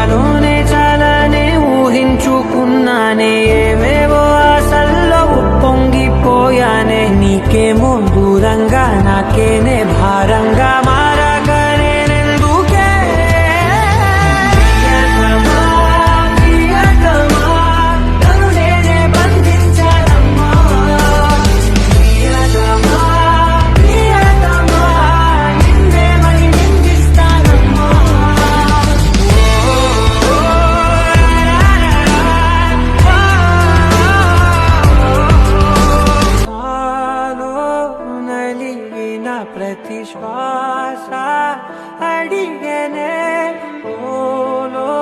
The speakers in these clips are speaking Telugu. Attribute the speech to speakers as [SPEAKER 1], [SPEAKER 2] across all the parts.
[SPEAKER 1] నాలోనే చాలానే ఊహించుకున్నానే, ఏవేవో ఆశల్లో ఉప్పొంగిపోయానే. నీకేమో దూరంగా నాకేనే భారంగా మారగానే నెందుకే. ప్రియతమా, ప్రియతమా, నన్ను నేనే బంధించానమ్మా. ప్రియతమా, ప్రియతమా, నిన్నే మరి నిందిస్తానమ్మా. నాలో నలిగిన ప్రతి శ్వాస అడిగనే, ఓలో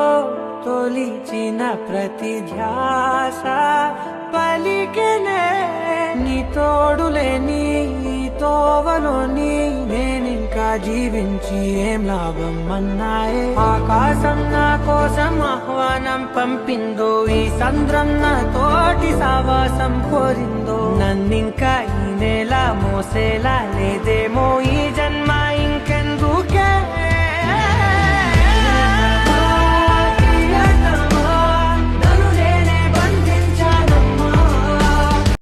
[SPEAKER 1] తొలిచిన ప్రతి ధ్యాస పలికెనే. నీ తోడులే నీ తోవలోని నేనింకా జీవించి ఏం లాభం అన్నాయే. ఆకాశం నా కోసం ఆహ్వానం పంపిందో, ఈ సంద్రం నా తోటి సావాసం కోరిందో. నన్నింకా ఈ నేల మోసేలా లేదేమో ఈ జన్మ.